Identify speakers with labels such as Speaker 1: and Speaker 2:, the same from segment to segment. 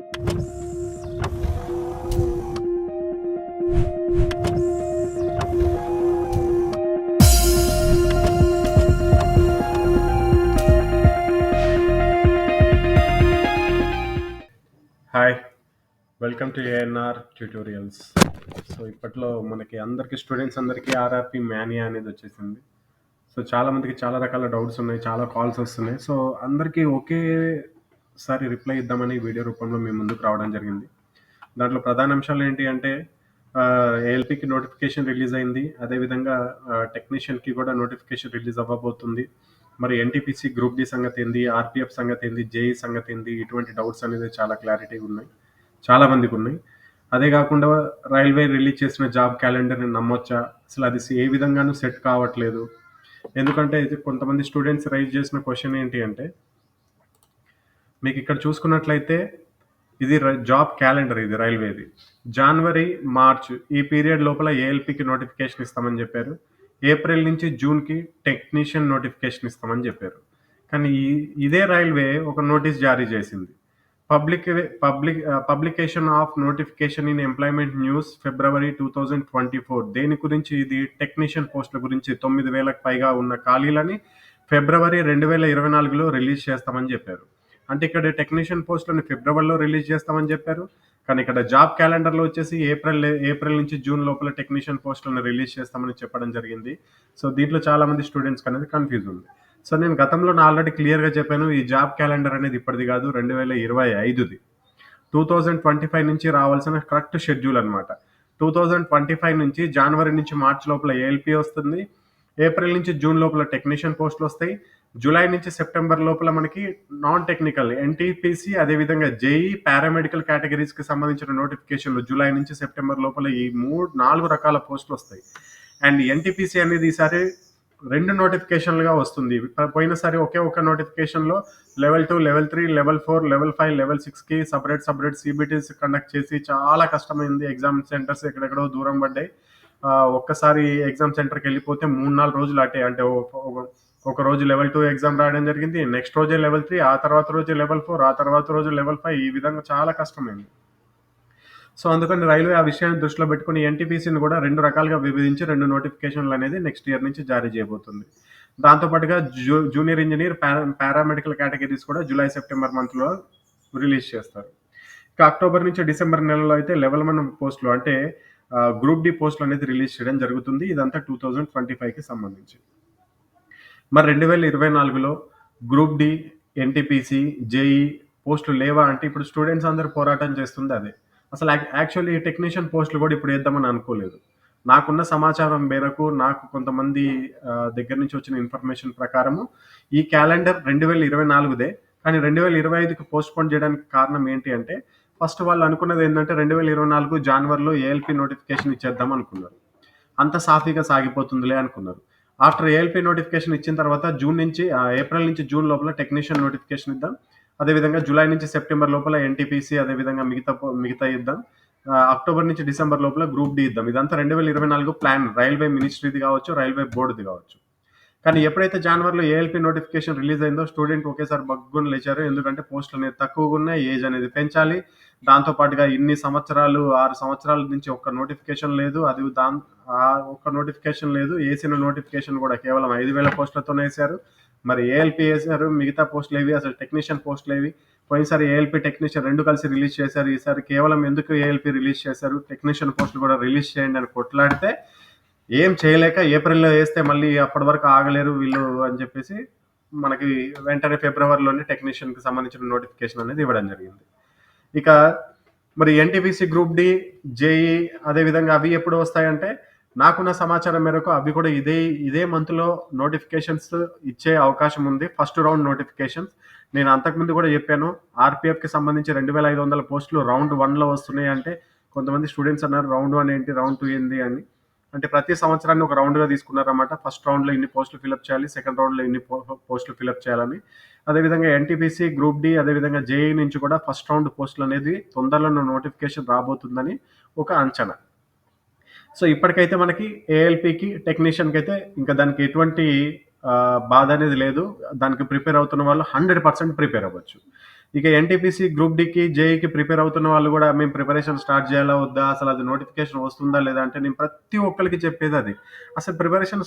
Speaker 1: Hi, welcome to ANR tutorials. So ఇప్పట్లో మనకి అందరికి స్టూడెంట్స్ అందరికీ ఆర్ఆర్పి మానియా అనేది వచ్చేసింది. సో చాలా మందికి చాలా రకాల డౌట్స్ ఉన్నాయి, చాలా కాల్స్ వస్తున్నాయి. సో అందరికీ ఒకేసారి రిప్లై ఇద్దామని వీడియో రూపంలో మీ ముందుకు రావడం జరిగింది. దాంట్లో ప్రధాన అంశాలు ఏంటి అంటే ఏఎల్పికి నోటిఫికేషన్ రిలీజ్ అయింది, అదేవిధంగా టెక్నీషియన్కి కూడా నోటిఫికేషన్ రిలీజ్ అవ్వబోతుంది. మరి ఎన్టీపీసీ గ్రూప్ డి సంగతి ఏంది, ఆర్పిఎఫ్ సంగతి ఏంది, జేఈ సంగతి ఏంది, ఇటువంటి డౌట్స్ అనేది చాలా క్లారిటీగా ఉన్నాయి, చాలా మందికి ఉన్నాయి. అదే కాకుండా రైల్వే రిలీజ్ చేసిన జాబ్ క్యాలెండర్ని నమ్మొచ్చా, అసలు అది ఏ విధంగానూ సెట్ కావట్లేదు. ఎందుకంటే ఇది కొంతమంది స్టూడెంట్స్ రైజ్ చేసిన క్వశ్చన్ ఏంటి అంటే, మీకు ఇక్కడ చూసుకున్నట్లయితే ఇది జాబ్ క్యాలెండర్, ఇది రైల్వేది. జనవరి మార్చ్ ఈ పీరియడ్ లోపల ఏఎల్పికి నోటిఫికేషన్ ఇస్తామని చెప్పారు. ఏప్రిల్ నుంచి జూన్కి టెక్నీషియన్ నోటిఫికేషన్ ఇస్తామని చెప్పారు. కానీ ఇదే రైల్వే ఒక నోటీస్ జారీ చేసింది. Publication of notification in employment news February 2024. దేని గురించి? ఇది టెక్నీషియన్ పోస్టుల గురించి. 9,000కు పైగా ఉన్న ఖాళీలని ఫిబ్రవరి 2024లో రిలీజ్ చేస్తామని చెప్పారు. అంటే ఇక్కడ టెక్నీషియన్ పోస్టులను ఫిబ్రవరిలో రిలీజ్ చేస్తామని చెప్పారు, కానీ ఇక్కడ జాబ్ క్యాలెండర్లో వచ్చేసి ఏప్రిల్ నుంచి జూన్ లోపల టెక్నీషియన్ పోస్టులను రిలీజ్ చేస్తామని చెప్పడం జరిగింది. సో దీంట్లో చాలా మంది స్టూడెంట్స్కి అనేది కన్ఫ్యూజ్ ఉంది. సో నేను గతంలో ఆల్రెడీ క్లియర్గా చెప్పాను, ఈ జాబ్ క్యాలెండర్ అనేది ఇప్పటిది కాదు, 2025ది. 2025 నుంచి రావాల్సిన కరెక్ట్ షెడ్యూల్ అనమాట. 2025 నుంచి జనవరి నుంచి మార్చ్ లోపల ఏఎల్పి వస్తుంది, ఏప్రిల్ నుంచి జూన్ లోపల టెక్నీషియన్ పోస్టులు వస్తాయి, జూలై నుంచి సెప్టెంబర్ లోపల మనకి నాన్ టెక్నికల్ ఎన్టీపీసీ, అదేవిధంగా జేఈ, పారామెడికల్ కేటగిరీస్కి సంబంధించిన నోటిఫికేషన్లు జూలై నుంచి సెప్టెంబర్ లోపల ఈ 4 రకాల పోస్టులు వస్తాయి. అండ్ ఎన్టీపీసీ అనేది ఈసారి 2 నోటిఫికేషన్లుగా వస్తుంది. పోయినసారి ఒకే ఒక నోటిఫికేషన్లో level 2, level 3, level 4, level 5, level 6కి సపరేట్ సిబిటీస్ కండక్ట్ చేసి చాలా కష్టమైంది. ఎగ్జామ్ సెంటర్స్ ఎక్కడెక్కడో దూరం పడ్డాయి. ఒక్కసారి ఎగ్జామ్ సెంటర్కి వెళ్ళిపోతే 3-4 రోజులు అటే, అంటే ఒక రోజు లెవెల్ 2 ఎగ్జామ్ రాయడం జరిగింది, నెక్స్ట్ రోజే లెవెల్ 3, ఆ తర్వాత రోజే లెవెల్ 4, ఆ తర్వాత రోజు లెవెల్ 5, ఈ విధంగా చాలా కష్టమైంది. సో అందుకని రైల్వే ఆ విషయాన్ని దృష్టిలో పెట్టుకుని ఎన్టీపీసీని కూడా 2 రకాలుగా విభజించి 2 నోటిఫికేషన్లు అనేది నెక్స్ట్ ఇయర్ నుంచి జారీ చేయబోతుంది. దాంతోపాటుగా జూనియర్ ఇంజనీర్, పారామెడికల్ కేటగిరీస్ కూడా జూలై సెప్టెంబర్ మంత్లో రిలీజ్ చేస్తారు. ఇక అక్టోబర్ నుంచి డిసెంబర్ నెలలో అయితే లెవెల్ 1 పోస్టులు, అంటే గ్రూప్ డి పోస్టులు అనేది రిలీజ్ చేయడం జరుగుతుంది. ఇదంతా 2025కి సంబంధించి. మరి 2024లో గ్రూప్ డి, ఎన్టీపీసీ, జేఈ పోస్టులు లేవా అంటే ఇప్పుడు స్టూడెంట్స్ అందరూ పోరాటం చేస్తుంది అదే. అసలు యాక్చువల్లీ టెక్నీషియన్ పోస్టులు కూడా ఇప్పుడు వేద్దామని అనుకోలేదు. నాకున్న సమాచారం మేరకు, నాకు కొంతమంది దగ్గర నుంచి వచ్చిన ఇన్ఫర్మేషన్ ప్రకారము ఈ క్యాలెండర్ 2024దే, కానీ 2025కి పోస్ట్‌పోన్ చేయడానికి కారణం ఏంటి అంటే, ఫస్ట్ వాళ్ళు అనుకున్నది ఏంటంటే 2024 జనవరిలో ఏఎల్పి నోటిఫికేషన్ ఇచ్చేద్దాం అనుకున్నారు. అంత సాఫీగా సాగిపోతుందిలే అనుకున్నారు. ఆఫ్టర్ ఏఎల్పి నోటిఫికేషన్ ఇచ్చిన తర్వాత ఏప్రిల్ నుంచి జూన్ లోపల టెక్నీషియన్ నోటిఫికేషన్ ఇద్దాం, అదేవిధంగా జూలై నుంచి సెప్టెంబర్ లోపల ఎన్టీపీసీ, అదేవిధంగా మిగతా ఇద్దాం, అక్టోబర్ నుంచి డిసెంబర్ లోపల గ్రూప్ డి ఇద్దాం. ఇదంతా 2024 ప్లాన్, రైల్వే మినిస్ట్రీది కావచ్చు, రైల్వే బోర్డుది కావచ్చు. కానీ ఎప్పుడైతే జనవరిలో ఏఎల్పి నోటిఫికేషన్ రిలీజ్ అయిందో స్టూడెంట్ ఒకేసారి బగ్గున లేచారు. ఎందుకంటే పోస్టులు అనేది తక్కువగా ఉన్నాయి, ఏజ్ అనేది పెంచాలి, దాంతో పాటుగా ఇన్ని సంవత్సరాలు 6 సంవత్సరాల నుంచి ఒక్క నోటిఫికేషన్ లేదు, అది ఒక్క నోటిఫికేషన్ లేదు, వేసిన నోటిఫికేషన్ కూడా కేవలం 5,000 పోస్టులతోనే వేశారు. మరి ఏఎల్పి వేశారు, మిగతా పోస్టులు ఏవి, అసలు టెక్నీషియన్ పోస్టులు ఏవి? పోయినసారి ఏఎల్పి, టెక్నీషియన్ 2 కలిసి రిలీజ్ చేశారు. ఈసారి కేవలం ఎందుకు ఏఎల్పి రిలీజ్ చేశారు, టెక్నీషియన్ పోస్టులు కూడా రిలీజ్ చేయండి అని కొట్లాడితే ఏం చేయలేక ఏప్రిల్‌లో వేస్తే మళ్ళీ అప్పటి వరకు ఆగలేరు వీళ్ళు అని చెప్పేసి మనకి వెంటనే ఫిబ్రవరిలోనే టెక్నీషియన్‌కి సంబంధించిన నోటిఫికేషన్ అనేది ఇవ్వడం జరిగింది. ఇక మరి ఎన్టీపీసీ గ్రూప్ డి, జేఈ అదేవిధంగా అవి ఎప్పుడు వస్తాయంటే, నాకున్న సమాచారం మేరకు అవి కూడా ఇదే మంత్లో నోటిఫికేషన్స్ ఇచ్చే అవకాశం ఉంది. First round notifications. నేను అంతకుముందు కూడా చెప్పాను, ఆర్పిఎఫ్కి సంబంధించి 2,500 పోస్టులు రౌండ్ 1లో వస్తున్నాయి అంటే, కొంతమంది స్టూడెంట్స్ అన్నారు రౌండ్ 1 ఏంటి, రౌండ్ 2 ఏంది అని. అంటే ప్రతి సంవత్సరాన్ని ఒక రౌండ్గా తీసుకున్నారన్నమాట. ఫస్ట్ రౌండ్లో ఇన్ని పోస్టులు ఫిలప్ చేయాలి, సెకండ్ రౌండ్లో ఇన్ని పోస్టులు ఫిలప్ చేయాలని. అదేవిధంగా ఎన్టీపీసీ, గ్రూప్ డి, అదేవిధంగా జేఈ నుంచి కూడా ఫస్ట్ రౌండ్ పోస్టులు అనేది తొందరలో నోటిఫికేషన్ రాబోతుందని ఒక అంచనా. సో ఇప్పటికైతే మనకి ఏఎల్పికి, టెక్నీషియన్కి అయితే ఇంకా దానికి ఎటువంటి బాధ అనేది లేదు. దానికి ప్రిపేర్ అవుతున్న వాళ్ళు 100% ప్రిపేర్ అవ్వచ్చు. ఇక ఎన్టీపీసీ, గ్రూప్ డీకి, జేఈకి ప్రిపేర్ అవుతున్న వాళ్ళు గూడా మేము ప్రిపరేషన్ స్టార్ట్ జేయాలా వద్దా? అసలది నోటిఫికేషన్ వస్తుందా లేదా? అంటే నేను ప్రతి ఒక్కళ్ళకి చెప్పేదది. అసలు ప్రిపరేషన్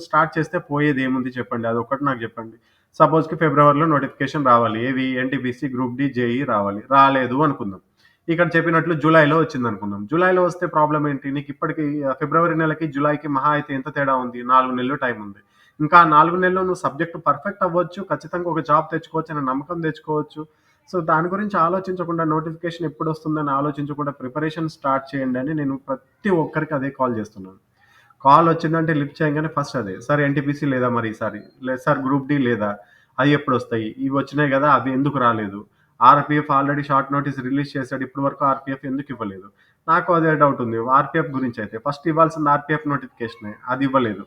Speaker 1: స్టార్ట్ చేస్తే పోయేదేముంది చెప్పండి? అదొక్కటి నాకు జెప్పండి. సపోజ్‌కి ఫిబ్రవరిలో నోటిఫికేషన్ రావాలి. ఏవి? ఎన్టీపీసీ, గ్రూప్ డీ, జేఈ రావాలి. రాలేదు అనుకుందాం. ఇక్కడ చెప్పినట్లు జులైలో వచ్చిందనుకుందాం. జులైలో వస్తే ప్రాబ్లమ్ ఏంటి? నీకిప్పటికి ఫిబ్రవరి నెలకి, జులైకి మహా అయితే ఎంత తేడా ఉంది? 4 నెలలు టైముంది. ఇంకా ఆ 4 నెలల్లో నువ్వు సబ్జెక్ట్ పర్ఫెక్ట్ అవ్వచ్చు. ఖచ్చితంగా ఒక జాబ్ తెచ్చుకోవచ్చు అనే నమ్మకం తెచ్చుకోవచ్చు. సో, దాని గురించి ఆలోచించకుండా నోటిఫికేషన్ ఎప్పుడొస్తుందని ఆలోచించకుండా ప్రిపరేషన్ స్టార్ట్ చేయండి అని నేను ప్రతి ఒక్కరికి అదే కాల్ చేస్తున్నాను. కాల్ వచ్చిందంటే లిఫ్ట్ చేయంగానే ఫస్ట్ అదే. సార్ ఎన్‌టీపీసీ లేదా మరి ఈసారి? లేదు సార్ గ్రూప్ డి లేదా? అయి ఎప్పుడొస్తాయి? ఇవి వచ్చినాయి గదా! అవి ఎందుకు రాలేదు? RPF already short notice release చేసాడు. ఇప్పటి వరకు ఆర్‌పీఎఫ్ ఎందుకు ఇవ్వలేదు? నాకు అదే డౌట్ ఉంది. ఆర్‌పీఎఫ్ గురించయితే. ఫస్ట్ ఇవ్వాల్సింది ఆర్‌పీఎఫ్ నోటిఫికేషనే. అది ఇవ్వలేదు.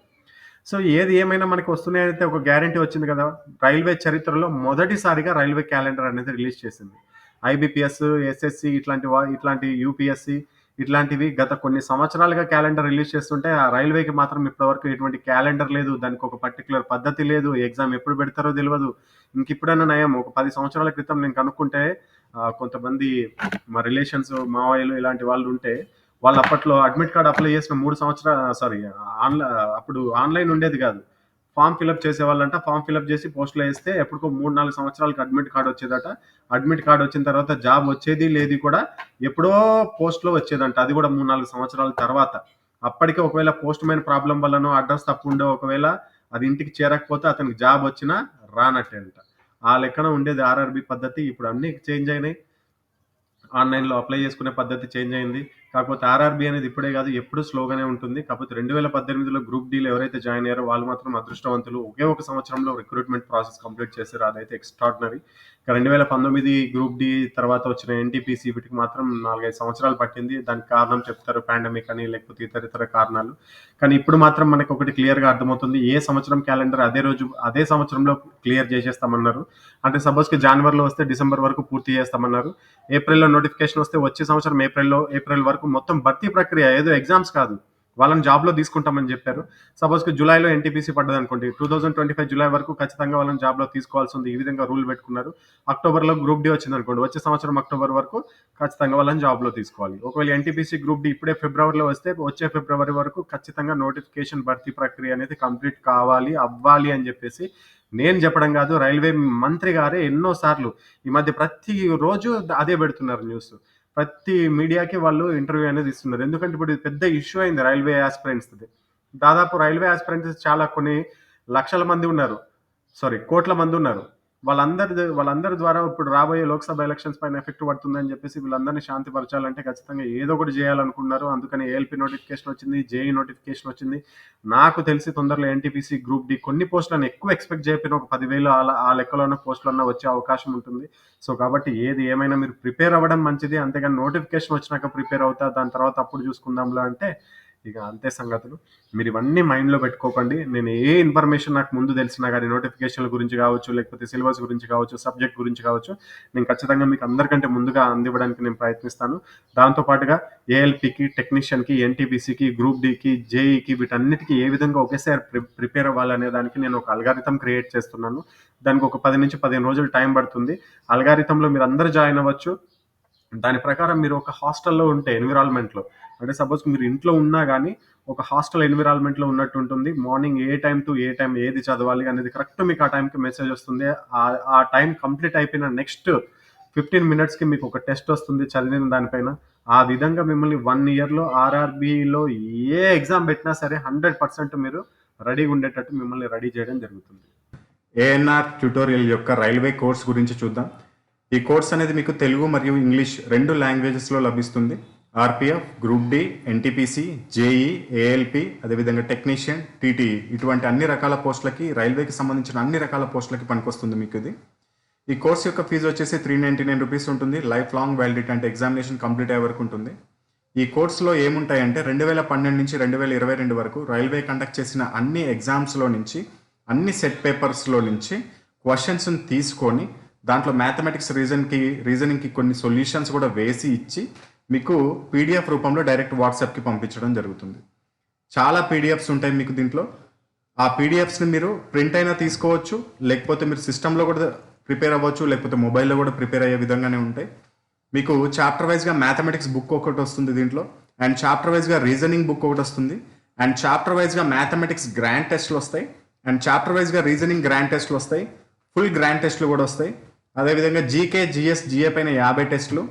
Speaker 1: సో, ఏది ఏమైనా మనకు వస్తున్నాయనైతే ఒక గ్యారంటీ వచ్చింది కదా! రైల్వే చరిత్రలో మొదటిసారిగా రైల్వే క్యాలెండర్ అనేది రిలీజ్ చేసింది. ఐబీపీఎస్, ఎస్ఎస్‌సి ఇట్లాంటి యూపీఎస్‌సి ఇట్లాంటివి గత కొన్ని సంవత్సరాలుగా క్యాలెండర్ రిలీజ్ చేస్తుంటే, ఆ రైల్వేకి మాత్రం ఇప్పటివరకు ఎటువంటి క్యాలెండర్ లేదు. దానికొక పర్టిక్యులర్ పద్ధతి లేదు. ఎగ్జామ్ ఎప్పుడు పెడతారో తెలవదు. ఇంకిప్పుడన్నా నయం ఒక 10 సంవత్సరాల క్రితం నేను కనుక్కుంటే కొంతమంది మా రిలేషన్స్, మావయ్యలు ఇలాంటి వాళ్ళుంటే వాళ్ళు అప్పట్లో అడ్మిట్ కార్డ్ అప్లై చేసిన 3 సారీ అప్పుడు ఆన్‌లైన్ ఉండేది గాదు. ఫార్మ్ ఫిలప్ చేసేవాళ్ళంట. ఫార్మ్ ఫిలప్ చేసి పోస్ట్‌లో ఏస్తే ఎప్పటికో 3, 4 సంవత్సరాలకి అడ్మిట్ కార్డ్ వచ్చేదట. అడ్మిట్ కార్డ్ వచ్చిన తర్వాత జాబ్ వచ్చేది లేదు కూడా. ఎప్పుడో పోస్ట్‌లో వచ్చేదంట. అది కూడా 3, 4 సంవత్సరాల తర్వాత. అప్పటికే ఒకవేళ పోస్ట్ మ్యాన్ ప్రాబ్లమ్ వల్లనో, అడ్రస్ తప్పుండో ఒకవేళ అది ఇంటికి చేరకపోతే అతనికి జాబ్ వచ్చినా రానట్టే అంట. ఆ లెక్కన ఉండేది ఆర్ఆర్‌బీ పద్ధతి. ఇప్పుడు అన్నీ చేంజ్ అయినాయి. ఆన్‌లైన్‌లో అప్లై చేసుకునే పద్ధతి చేంజ్ అయింది. కాకపోతే ఆర్ఆర్‌బీ అనేది ఇప్పుడే గాదు ఎప్పుడూ స్లోగానే ఉంటుంది. కాకపోతే 2018లో గ్రూప్ డీలో ఎవరైతే జాయిన్ అయ్యారో వాళ్ళు మాత్రం అదృష్టవంతులు. ఒకే ఒక సంవత్సరంలో రిక్రూట్‌మెంట్ ప్రాసెస్ కంప్లీట్ చేశారు. అదైతే ఎక్స్‌ట్రార్డినరీ. ఇక 2019 గ్రూప్ డీ తర్వాత వచ్చిన ఎన్‌టీపీసీ వీటికి మాత్రం 4, 5 సంవత్సరాలు పట్టింది. దానికి కారణం చెప్తారు పాండమిక్ అని లేకపోతే ఇతరితర కారణాలు. కానీ ఇప్పుడు మాత్రం మనకొకటి క్లియర్‌గా అర్థమవుతుంది. ఏ సంవత్సరం క్యాలెండర్ అదే రోజు అదే సంవత్సరంలో క్లియర్ చేసేస్తామన్నారు. అంటే సపోజ్‌కి జాన్వరిలో వస్తే డిసెంబర్ వరకు పూర్తి చేస్తామన్నారు. ఏప్రిల్‌లో నోటిఫికేషన్ వస్తే వచ్చే సంవత్సరం ఏప్రిల్ వరకు మొత్తం భర్తీ ప్రక్రియ ఏదో ఎగ్జామ్స్ కాదు. వాళ్ళని జాబ్‌లో తీసుకుంటామని జెప్పారు. సపోజ్‌కి జులైలో ఎన్‌టీపీసీ పడ్డదనుకోండి. 2025 జులై వరకు ఖచ్చితంగా వాళ్ళని జాబ్‌లో తీసుకోవాల్సింది. ఈ విధంగా రూల్ పెట్టుకున్నారు. అక్టోబర్‌లో గ్రూప్ డి వచ్చిందనుకోండి. వచ్చే సంవత్సరం అక్టోబర్ వరకు ఖచ్చితంగా వాళ్ళని జాబ్‌లో తీసుకోవాలి. ఒకవేళ ఎన్‌టీపీసీ గ్రూప్ డి ఇప్పుడే ఫిబ్రవరిలో వస్తే వచ్చే ఫిబ్రవరి వరకు ఖచ్చితంగా నోటిఫికేషన్ భర్తీ ప్రక్రియ అనేది కంప్లీట్ కావాలి, అవ్వాలి అని జెప్పేసి నేను జెప్పడం గాదు. రైల్వే మంత్రి గారే ఎన్నో సార్లు ఈ మధ్య ప్రతి రోజు అదే పెడుతున్నారు న్యూస్. ప్రతి మీడియాకి వాళ్ళు ఇంటర్వ్యూ అనేది ఇస్తున్నారు. ఎందుకంటే ఇప్పుడు ఇది పెద్ద ఇష్యూ అయింది రైల్వే యాస్పిరెంట్స్‌ది. దాదాపు రైల్వే యాస్పిరెంట్స్ చాలా కొన్ని లక్షల మంది ఉన్నారు. సారీ కోట్ల మంది ఉన్నారు. వాళ్ళందరి ద్వారా ఇప్పుడు రాబోయే లోక్‌సభ ఎలక్షన్స్ పైన ఎఫెక్ట్ పడుతుందని జెప్పేసి వీళ్ళందరిని శాంతిపరచాలంటే ఖచ్చితంగా ఏదో ఒకటి జేయాలనుకున్నారు. అందుకని ఏఎల్‌పీ నోటిఫికేషన్ వచ్చింది. జేఈ నోటిఫికేషన్ వచ్చింది. నాకు తెలిసి తొందరలో ఎన్‌టీపీసీ, గ్రూప్ డి కొన్ని పోస్టులను ఎక్కువ ఎక్స్‌పెక్ట్ చేయకపోయినా ఒక 10,000 అలా ఆ లెక్కలోనే పోస్టులన్నా వచ్చే అవకాశం ఉంటుంది. సో, కాబట్టి ఏది ఏమైనా మీరు ప్రిపేర్ అవ్వడం మంచిది. అంతేగాని నోటిఫికేషన్ వచ్చినాక ప్రిపేర్ అవుతా, దాని తర్వాత అప్పుడు చూసుకుందాంలే అంటే ఇక అంతే సంగతులు. మీరివన్నీ మైండ్‌లో పెట్టుకోకండి. నేను ఏ ఇన్ఫర్మేషన్ నాకు ముందు తెలిసినా గాని నోటిఫికేషన్‌ల గురించి గావచ్చు, లేకపోతే సిలబస్ గురించి కావచ్చు, సబ్జెక్ట్ గురించి కావచ్చు, నేను ఖచ్చితంగా మీకు అందరికంటే ముందుగా అందివ్వడానికి నేను ప్రయత్నిస్తాను. దాంతో పాటుగా ఏఎల్‌పీకి, టెక్నీషియన్‌కి, ఎన్‌టీపీసీకి, గ్రూప్ డీకి, జేఈకి వీటన్నిటికి ఏ విధంగా ఒకేసారి ప్రిపేర్ అవ్వాలనే దానికి నేను ఒక అల్గారిథం క్రియేట్ చేస్తున్నాను. దానికి ఒక 10-15 రోజులు టైం పడుతుంది. అల్గారిథంలో మీరందరూ జాయిన్ అవ్వచ్చు. దాని ప్రకారం మీరు ఒక హాస్టల్‌లో ఉంటే ఎన్విరాన్మెంట్‌లో అంటే సపోజ్ మీరు ఇంట్లో ఉన్నా గానీ, ఒక హాస్టల్ ఎన్విరాన్మెంట్‌లో ఉన్నట్టుంటుంది. మార్నింగ్ ఏ టైమ్ టు ఏ టైమ్ ఏది చదవాలి అనేది కరెక్ట్ మీకు ఆ టైంకి మెసేజ్ వస్తుంది. ఆ టైం కంప్లీట్ అయిపోయిన నెక్స్ట్ 15 మినిట్స్‌కి మీకు ఒక టెస్ట్ వస్తుంది చదివిన దానిపైన. ఆ విధంగా మిమ్మల్ని 1 ఇయర్‌లో ఆర్ఆర్‌బీలో ఏ ఎగ్జామ్ పెట్టినా సరే 100% మీరు రెడీగా ఉండేటట్టు మిమ్మల్ని రెడీ చేయడం జరుగుతుంది. ఏఎన్ఆర్ ట్యుటోరియల్ యొక్క రైల్వే కోర్స్ గురించి చూద్దాం. ఈ కోర్స్ అనేది మీకు తెలుగు మరియు ఇంగ్లీష్ 2 లాంగ్వేజెస్‌లో లభిస్తుంది. RPF, group D, NTPC, JE, ALP అదేవిధంగా టెక్నీషియన్, టీటీఈ ఇటువంటి అన్ని రకాల పోస్టులకి రైల్వేకి సంబంధించిన అన్ని రకాల పోస్టులకి పనికొస్తుంది మీకు ఇది. ఈ కోర్స్ యొక్క ఫీజు వచ్చేసి ₹399 ఉంటుంది. లైఫ్ లాంగ్ వ్యాలిడిటీ అంటే ఎగ్జామినేషన్ కంప్లీట్ అయ్యే వరకు ఉంటుంది. ఈ కోర్సులో ఏముంటాయంటే 2012 నుంచి 2022 వరకు రైల్వే కండక్ట్ చేసిన అన్ని ఎగ్జామ్స్‌లో నుంచి, అన్ని సెట్ పేపర్స్‌లో నుంచి క్వెషన్స్‌ని తీసుకొని దాంట్లో మ్యాథమెటిక్స్ రీజనింగ్‌కి కొన్ని సొల్యూషన్స్ కూడా వేసి ఇచ్చి మీకు పీడిఎఫ్ రూపంలో డైరెక్ట్ వాట్సాప్‌కి పంపించడం జరుగుతుంది. చాలా పీడిఎఫ్స్ ఉంటాయి మీకు దీంట్లో. ఆ పీడిఎఫ్స్‌ని మీరు ప్రింట్ అయినా తీసుకోవచ్చు. లేకపోతే మీరు సిస్టమ్‌లో కూడా
Speaker 2: ప్రిపేర్ అవ్వచ్చు, లేకపోతే మొబైల్లో కూడా ప్రిపేర్ అయ్యే విధంగానే ఉంటాయి. మీకు చాప్టర్ వైజ్గా మ్యాథమెటిక్స్ బుక్ ఒకటి వస్తుంది దీంట్లో, అండ్ చాప్టర్ వైజ్గా రీజనింగ్ బుక్ ఒకటి వస్తుంది, అండ్ చాప్టర్ వైజ్గా మ్యాథమెటిక్స్ గ్రాండ్ టెస్ట్లు వస్తాయి, అండ్ చాప్టర్ వైజ్గా రీజనింగ్ గ్రాండ్ టెస్ట్లు వస్తాయి, ఫుల్ గ్రాండ్ టెస్ట్లు కూడా వస్తాయి. అదేవిధంగా జీకే, జిఎస్, జిఏ పైన 50 టెస్టులు,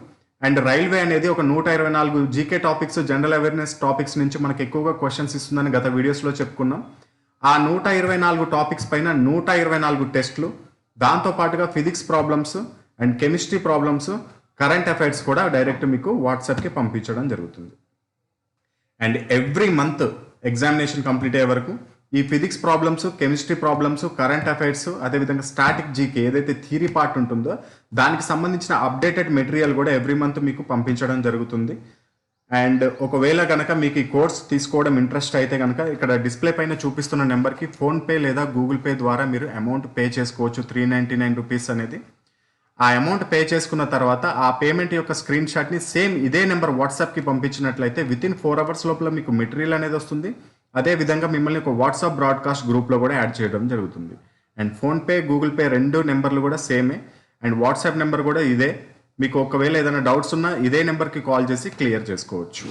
Speaker 2: అండ్ రైల్వే అనేది ఒక 124 GK topics, general awareness topics నుంచి మనకు ఎక్కువగా క్వశ్చన్స్ ఇస్తుందని గత వీడియోస్లో చెప్పుకున్నాం. ఆ 124 టాపిక్స్ పైన 124 టెస్టులు, దాంతోపాటుగా physics problems and chemistry problems, current affairs కూడా డైరెక్ట్ మీకు వాట్సాప్కి పంపించడం జరుగుతుంది. And every month examination complete అయ్యే వరకు ఈ physics problems, chemistry problems, current affairs, అదేవిధంగా స్టాటిక్ జీకే ఏదైతే థియరీ పార్ట్ ఉంటుందో దానికి సంబంధించిన అప్డేటెడ్ మెటీరియల్ కూడా ఎవ్రీ మంత్ మీకు పంపించడం జరుగుతుంది. అండ్ ఒకవేళ కనుక మీకు ఈ కోర్స్ తీసుకోవడం ఇంట్రెస్ట్ అయితే కనుక ఇక్కడ డిస్ప్లే పైన చూపిస్తున్న నెంబర్కి ఫోన్పే లేదా గూగుల్ పే ద్వారా మీరు అమౌంట్ పే చేసుకోవచ్చు. 399 రూపీస్ అనేది. ఆ అమౌంట్ పే చేసుకున్న తర్వాత ఆ పేమెంట్ యొక్క స్క్రీన్ షాట్ని సేమ్ ఇదే నెంబర్ వాట్సాప్కి పంపించినట్లయితే వితిన్ 4 hours లోపల మీకు మెటీరియల్ అనేది వస్తుంది. అదేవిధంగా మిమ్మల్ని ఒక వాట్సాప్ బ్రాడ్కాస్ట్ గ్రూప్లో కూడా యాడ్ చేయడం జరుగుతుంది. అండ్ ఫోన్పే, గూగుల్ పే 2 నెంబర్లు కూడా సేమే, అండ్ వాట్సాప్ నెంబర్ కూడా ఇదే. మీకు ఒకవేళ ఏదైనా డౌట్స్ ఉన్నా ఇదే నెంబర్కి కాల్ చేసి క్లియర్ చేసుకోవచ్చు.